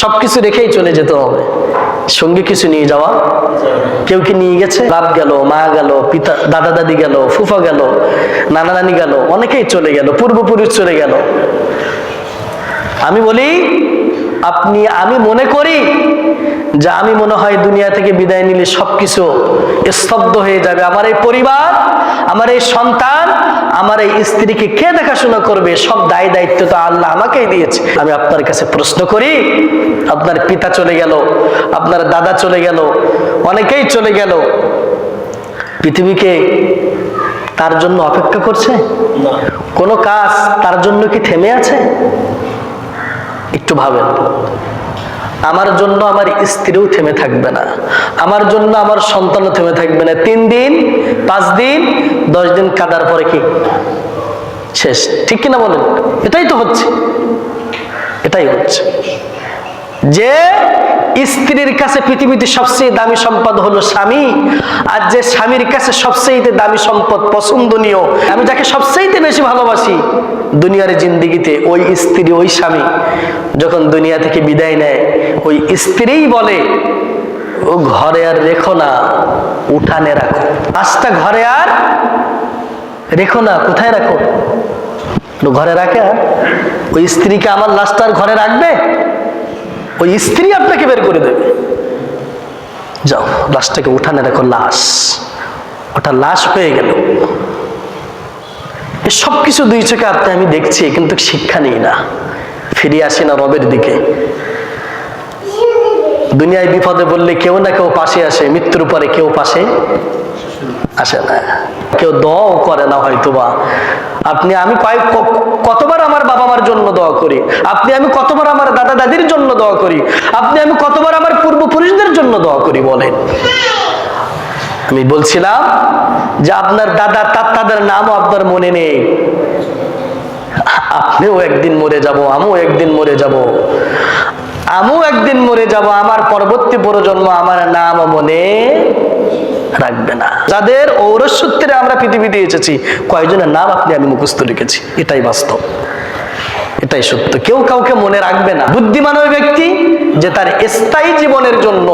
সবকিছু রেখেই চলে যেতে হবে, সঙ্গে কিছু নিয়ে যাওয়া। কেউ কি নিয়ে গেছে? বাপ গেল, মা গেল, পিতা দাদা দাদি গেল, ফুফা গেল, নানা নানি গেল, অনেকেই চলে গেল, পূর্বপুরুষ চলে গেল। আমি বলি আমি মনে করি যে আমি মনে হয় দুনিয়া থেকে বিদায় নিলে সবকিছু স্তব্ধ হয়ে যাবে। আমার এই পরিবার, আমার এই সন্তান, আমার এই স্ত্রীকে কে দেখাশোনা করবে? সব দায় দায়িত্ব তো আল্লাহ আমাকেই দিয়েছে। আমি আপনার কাছে প্রশ্ন করি, আপনার পিতা চলে গেল, আপনার দাদা চলে গেল, অনেকেই চলে গেল, পৃথিবীকে তার জন্য অপেক্ষা করছে? কোনো কাজ তার জন্য কি থেমে আছে? একটু ভাবেন। আমার জন্য আমার স্ত্রীও থেমে থাকবে না, আমার জন্য আমার সন্তানও থেমে থাকবে না। 3 দিন 5 দিন 10 দিন কাদার পরে কি শেষ? ঠিক কিনা বলেন? এটাই তো হচ্ছে, এটাই হচ্ছে যে স্ত্রীর কাছে পৃথিবীতে সবচেয়ে দামি সম্পদ হলো স্বামী, আর যে স্বামীর কাছে সবচেয়ে দামি সম্পদ পছন্দনীয়, আমি যাকে সবচেয়ে বেশি ভালোবাসি দুনিয়ার জিন্দেগিতে, ওই স্ত্রী, ওই স্বামী যখন দুনিয়া থেকে বিদায় নেয়, ওই স্ত্রীই বলে ও ঘরে আর রেখো না, উঠানে রাখো। আজটা ঘরে আর রেখো না, কোথায় রাখো? ঘরে রাখে। ওই স্ত্রীকে আমার লাশটা আর ঘরে রাখবে? ওই স্ত্রী আপনাকে বের করে দেবে। যাও, লাশটাকে উঠানে রাখো। লাশ, ওটা লাশ হয়ে গেল। সবকিছু দুই চোখে আমি দেখছি, কিন্তু শিক্ষা নেই না, ফিরে আসি না রবের দিকে। দুনিয়ায় বিপদে বললে কেউ না কেউ পাশে আসে, মৃত্যুর পরে কেউ পাশে আসে না, কেউ দোয়াও করে না হয়তোবা। আমি কতবার আমার বাবা মার জন্য দোয়া করি, আমি কতবার আমার দাদা দাদির জন্য দোয়া করি, আমি কতবার আমার পূর্বপুরুষদের জন্য দোয়া করি বলেন। আমি বলছিলাম যে আপনার দাদা তাদের নামও আপনার মনে নেই। আপনিও একদিন মরে যাব, আমিও একদিন মরে যাব, আমার পরবর্তী প্রজন্ম আমার নাম মনে রাখবে না। যাদের ঔরসূত্রে আমরা পৃথিবীতে এসেছি, কয়েকজনের নাম আমি মুখস্থ রেখেছি। এটাই বাস্তব, এটাই সত্য। কেউ কাউকে মনে রাখবে না। বুদ্ধিমান ওই ব্যক্তি যে তার স্থায়ী জীবনের জন্য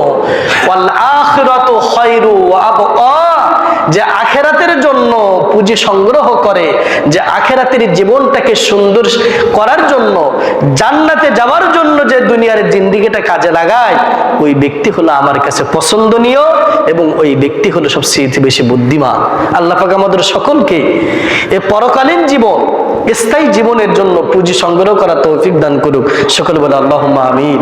ওয়াল আখিরাতু খায়রু ওয়া আবকা, যে আখিরাতের জন্য পুঁজি সংগ্রহ করে, যে আখিরাতের জীবনটাকে সুন্দর করার জন্য, জান্নাতে যাওয়ার জন্য যে দুনিয়ার জিন্দেগিটা কাজে লাগায়, ওই ব্যক্তি হলো আমার কাছে পছন্দনীয়, এবং ওই ব্যক্তি হলো সবচেয়ে বেশি বুদ্ধিমান। আল্লাহ পাক আমাদের সকলকে এই পরকালীন জীবন, স্থায়ী জীবনের জন্য পুঁজি সংগ্রহ করা তৌফিক দান করুক। সকলে বলে আল্লাহুম্মা আমিন।